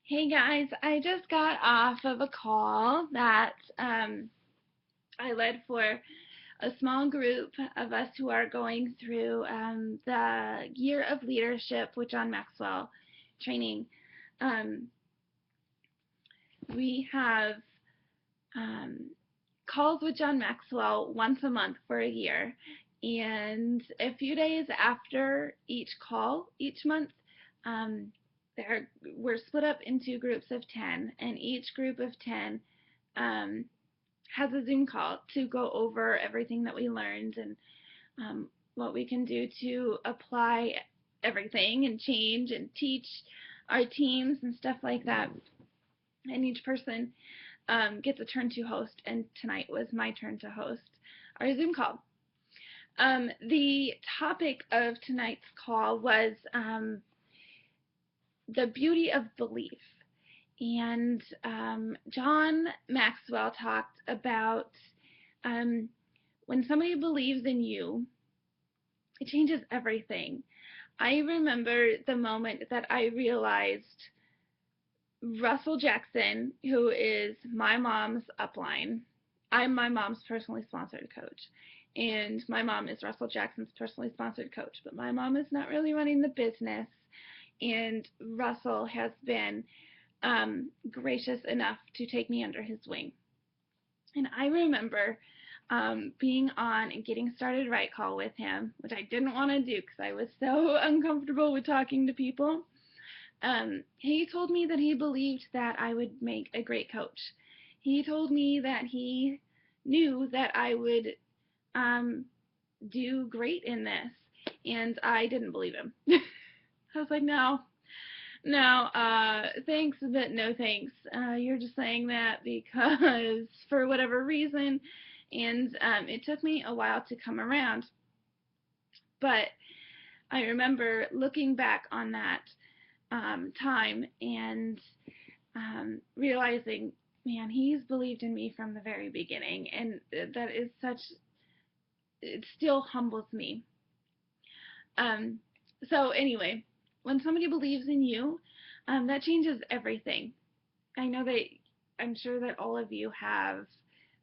Hey guys, I just got off of a call that I led for a small group of us who are going through the Year of Leadership with John Maxwell training. Um, we have um, calls with John Maxwell once a month for a year, and a few days after each call each month, um, we're split up into groups of 10, and each group of 10 um, has a Zoom call to go over everything that we learned and what we can do to apply everything and change and teach our teams and stuff like that. And each person gets a turn to host, and tonight was my turn to host our Zoom call. The topic of tonight's call was the beauty of belief. And John Maxwell talked about when somebody believes in you, it changes everything. I remember the moment that I realized Russell Jackson, who is my mom's upline. I'm my mom's personally sponsored coach. And my mom is Russell Jackson's personally sponsored coach. But my mom is not really running the business. And Russell has been gracious enough to take me under his wing. And I remember being on and getting started right call with him, which I didn't want to do because I was so uncomfortable with talking to people. He told me that he believed that I would make a great coach. He told me that he knew that I would do great in this, and I didn't believe him. I was like, no, thanks, but no thanks. You're just saying that because for whatever reason, and it took me a while to come around. But I remember looking back on that time and realizing, man, he's believed in me from the very beginning, and that is such, it still humbles me. Um, so anyway, when somebody believes in you, that changes everything. I know that I'm sure that all of you have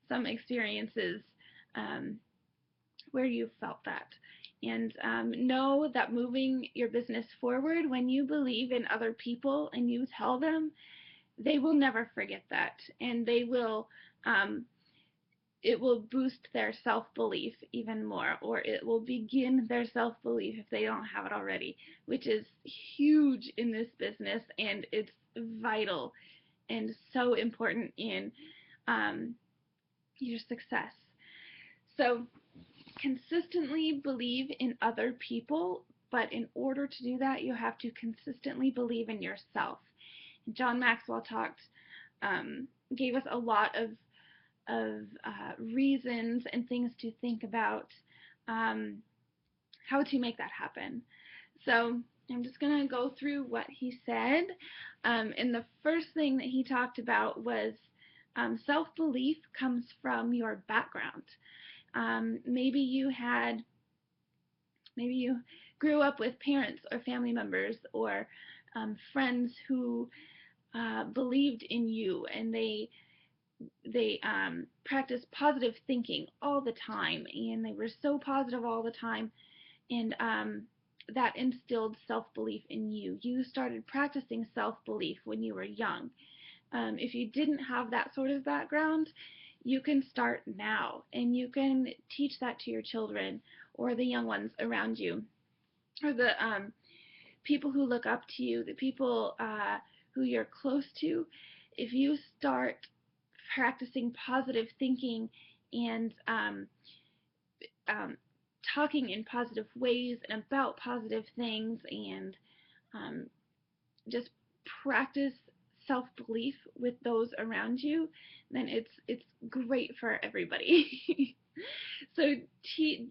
some experiences um, where you felt that. And know that moving your business forward, when you believe in other people and you tell them, they will never forget that. And they will, it will boost their self-belief even more, or it will begin their self-belief if they don't have it already, which is huge in this business, and it's vital and so important in your success. So consistently believe in other people, but in order to do that, you have to consistently believe in yourself. John Maxwell gave us a lot of reasons and things to think about how to make that happen. So I'm just going to go through what he said. And the first thing that he talked about was self-belief comes from your background. Maybe you grew up with parents or family members or friends who believed in you, and they practiced positive thinking all the time, and they were so positive all the time, and that instilled self-belief in you. You started practicing self-belief when you were young. If you didn't have that sort of background, you can start now, and you can teach that to your children or the young ones around you, or the people who look up to you, the people who you're close to. If you start practicing positive thinking and um, talking in positive ways and about positive things, and just practice self-belief with those around you, then it's great for everybody. So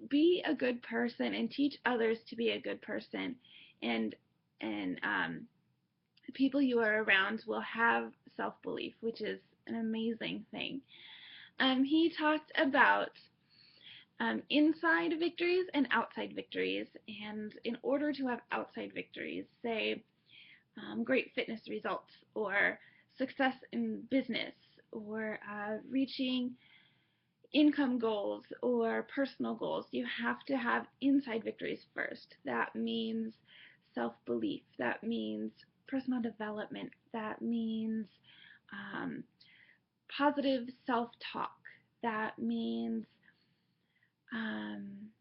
be a good person and teach others to be a good person, and the people you are around will have self-belief, which is an amazing thing. He talked about inside victories and outside victories, and in order to have outside victories, say great fitness results, or success in business, or reaching income goals or personal goals, you have to have inside victories first. That means self-belief. That means personal development. That means um, positive self-talk. That means um,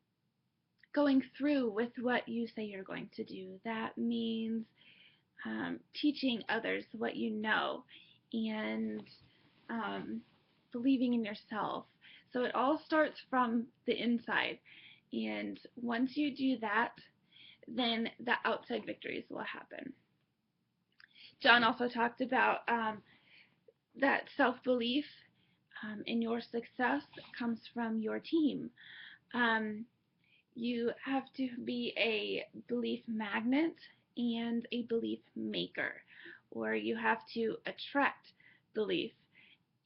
going through with what you say you're going to do. That means teaching others what you know, and believing in yourself. So it all starts from the inside. And once you do that, then the outside victories will happen. John also talked about that self-belief in your success comes from your team. Um, you have to be a belief magnet and a belief maker, or you have to attract belief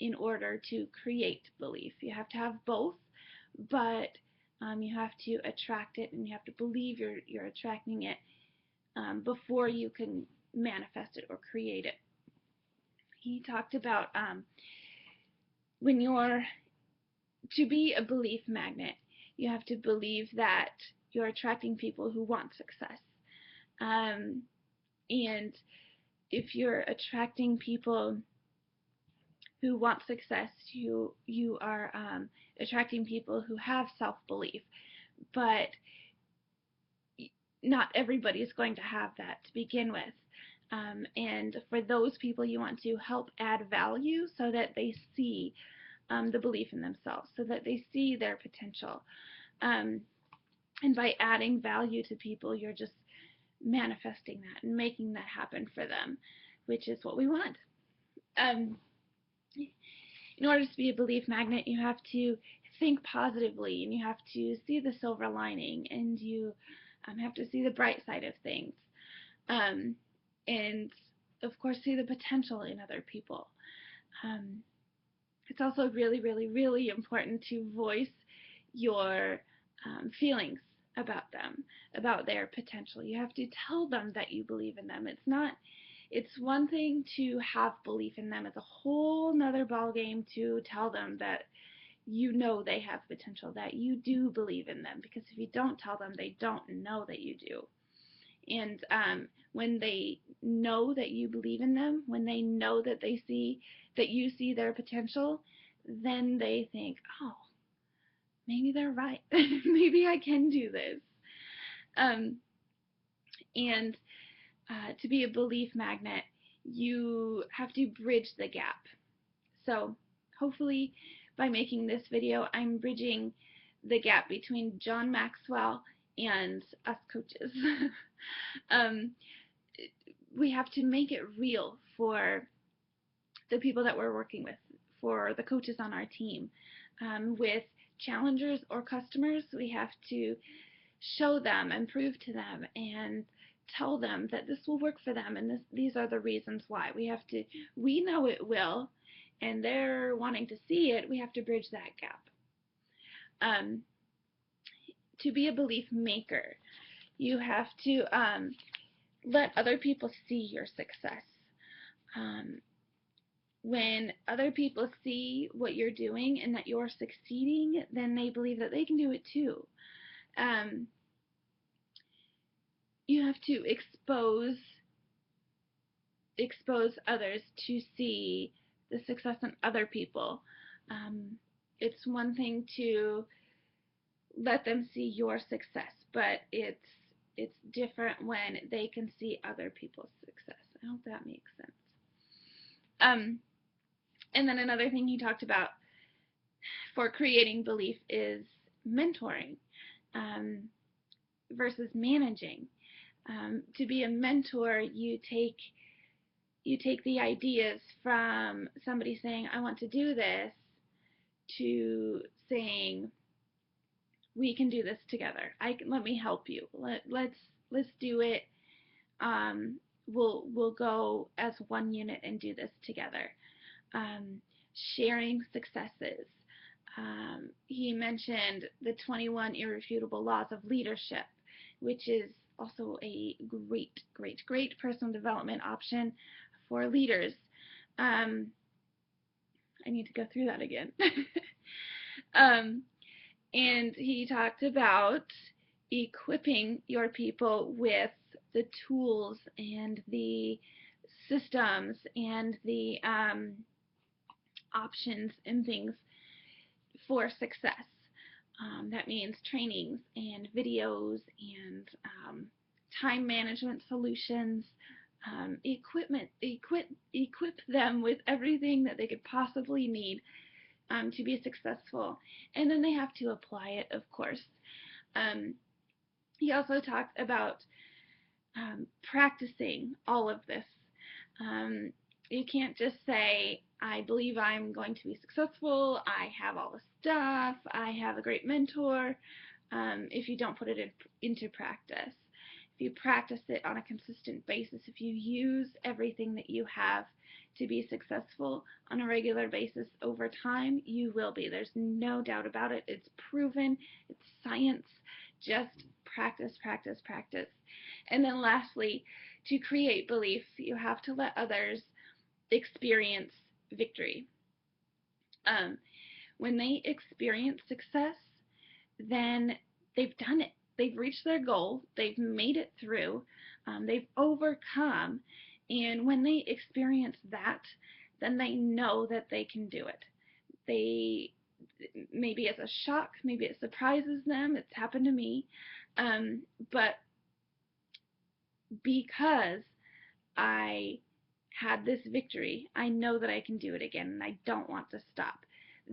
in order to create belief. You have to have both, but you have to attract it, and you have to believe you're attracting it before you can manifest it or create it. He talked about when you're to be a belief magnet, you have to believe that you're attracting people who want success. And if you're attracting people who want success, you are attracting people who have self-belief. But not everybody is going to have that to begin with. And for those people, you want to help add value so that they see the belief in themselves, so that they see their potential. And by adding value to people, you're just manifesting that and making that happen for them, which is what we want. In order to be a belief magnet, you have to think positively, and you have to see the silver lining, and you have to see the bright side of things. And of course, see the potential in other people. It's also really, really, really important to voice your feelings about them, about their potential. You have to tell them that you believe in them. It's one thing to have belief in them. It's a whole nother ballgame to tell them that you know they have potential, that you do believe in them. Because if you don't tell them, they don't know that you do. And when they know that you believe in them, when they know that you see their potential, then they think, oh, maybe they're right. Maybe I can do this. And to be a belief magnet, you have to bridge the gap. So hopefully by making this video, I'm bridging the gap between John Maxwell and us coaches. We have to make it real for the people that we're working with, for the coaches on our team. With challengers or customers, we have to show them and prove to them and tell them that this will work for them, and these are the reasons why. We know it will, and they're wanting to see it. We have to bridge that gap. To be a belief maker, you have to let other people see your success. When other people see what you're doing and that you're succeeding, then they believe that they can do it too. You have to expose others to see the success in other people. It's one thing to let them see your success, but it's different when they can see other people's success. I hope that makes sense. And then another thing he talked about for creating belief is mentoring versus managing. To be a mentor, you take the ideas from somebody saying, I want to do this, to saying, we can do this together. Let me help you. Let's do it. We'll go as one unit and do this together. Sharing successes. He mentioned the 21 irrefutable laws of leadership, which is also a great personal development option for leaders. I need to go through that again. And he talked about equipping your people with the tools and the systems and the options and things for success. That means trainings and videos and time management solutions, equip them with everything that they could possibly need to be successful. And then they have to apply it, of course. He also talked about practicing all of this. You can't just say, I believe I'm going to be successful, I have all the stuff, I have a great mentor, if you don't put it into practice. If you practice it on a consistent basis, if you use everything that you have to be successful on a regular basis over time, you will be. There's no doubt about it. It's proven. It's science. Just practice, practice, practice. And then lastly, to create belief, you have to let others experience victory. When they experience success, then they've done it. They've reached their goal. They've made it through. They've overcome. And when they experience that, then they know that they can do it. Maybe it's a shock, maybe it surprises them. It's happened to me. But because I had this victory, I know that I can do it again, and I don't want to stop.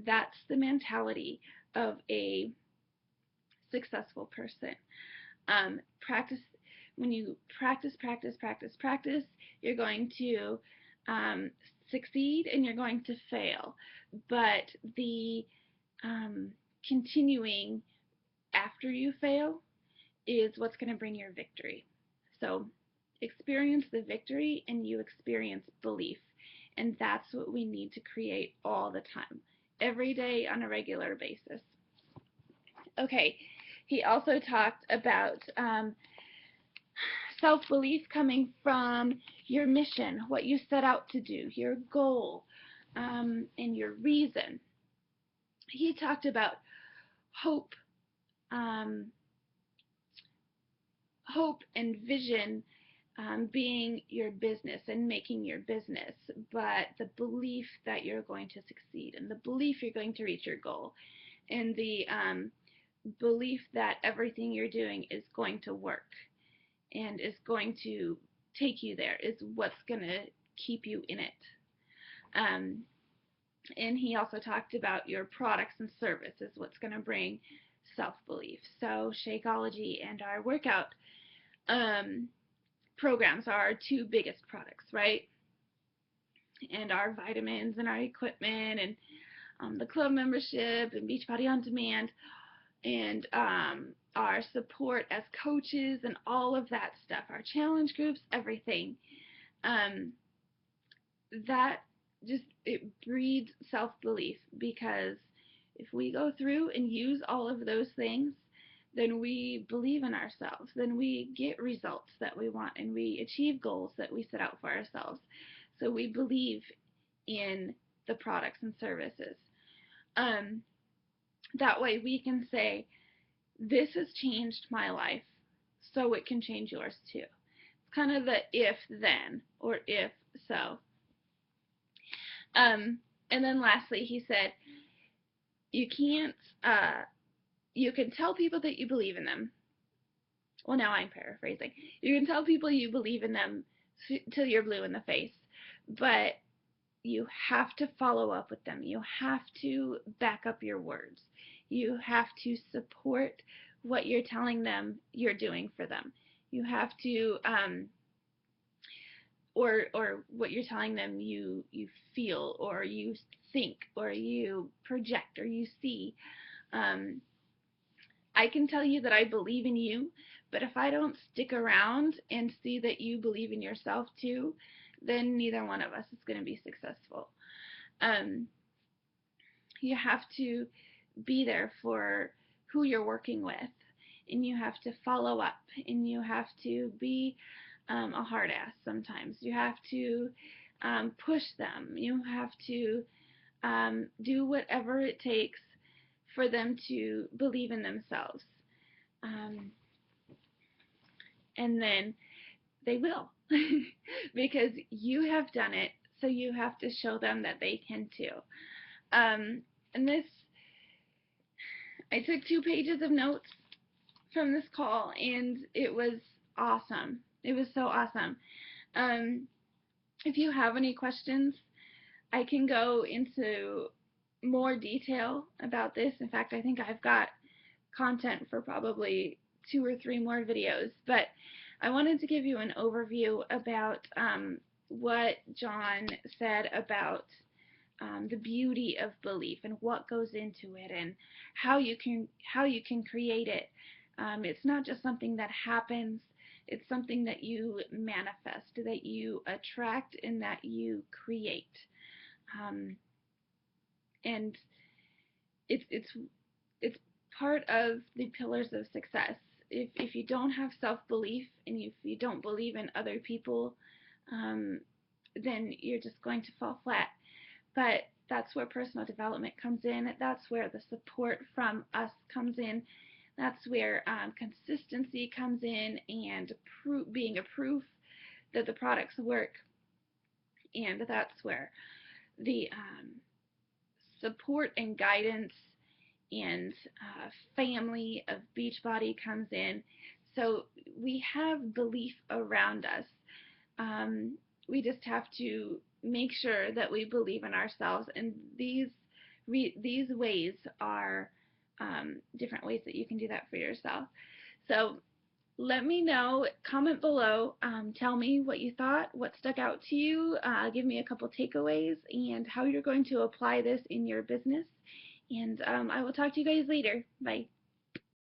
That's the mentality of a successful person. Practice. When you practice, you're going to succeed and you're going to fail. But the continuing after you fail is what's going to bring your victory. So experience the victory and you experience belief. And that's what we need to create all the time, every day on a regular basis. Okay, he also talked about self-belief coming from your mission, what you set out to do, your goal, and your reason. He talked about hope, hope and vision being your business and making your business, but the belief that you're going to succeed and the belief you're going to reach your goal and the belief that everything you're doing is going to work and is going to take you there is what's going to keep you in it. And he also talked about your products and services, what's going to bring self-belief. So Shakeology and our workout programs are our two biggest products, right? And our vitamins and our equipment and the club membership and Beachbody On Demand and our support as coaches and all of that stuff, our challenge groups, everything. That just, it breeds self-belief, because if we go through and use all of those things, then we believe in ourselves, then we get results that we want, and we achieve goals that we set out for ourselves. So we believe in the products and services. That way we can say, this has changed my life, so it can change yours too. It's kind of the if then, or if so. And then lastly, he said, you can't, you can tell people that you believe in them. Well, now I'm paraphrasing. You can tell people you believe in them till you're blue in the face, but you have to follow up with them. You have to back up your words. You have to support what you're telling them you're doing for them. You have to, or what you're telling them you feel, or you think, or you project, or you see. I can tell you that I believe in you, but if I don't stick around and see that you believe in yourself too, then neither one of us is going to be successful. You have to be there for who you're working with, and you have to follow up, and you have to be a hard ass sometimes. You have to push them. You have to do whatever it takes for them to believe in themselves. Um, and then they will because you have done it, so you have to show them that they can too. And this, I took 2 pages of notes from this call, and it was awesome. It was so awesome. If you have any questions, I can go into more detail about this. In fact, I think I've got content for probably 2 or 3 more videos, but I wanted to give you an overview about what John said about the beauty of belief and what goes into it and how you can create it. It's not just something that happens. It's something that you manifest, that you attract, and that you create. And it's part of the pillars of success. If you don't have self-belief, and if you don't believe in other people, then you're just going to fall flat. But that's where personal development comes in. That's where the support from us comes in. That's where consistency comes in, and being a proof that the products work. And that's where the support and guidance and family of Beachbody comes in. So we have belief around us. We just have to make sure that we believe in ourselves, and these ways are different ways that you can do that for yourself. So let me know, comment below, tell me what you thought, what stuck out to you, give me a couple takeaways, and how you're going to apply this in your business. And I will talk to you guys later. Bye.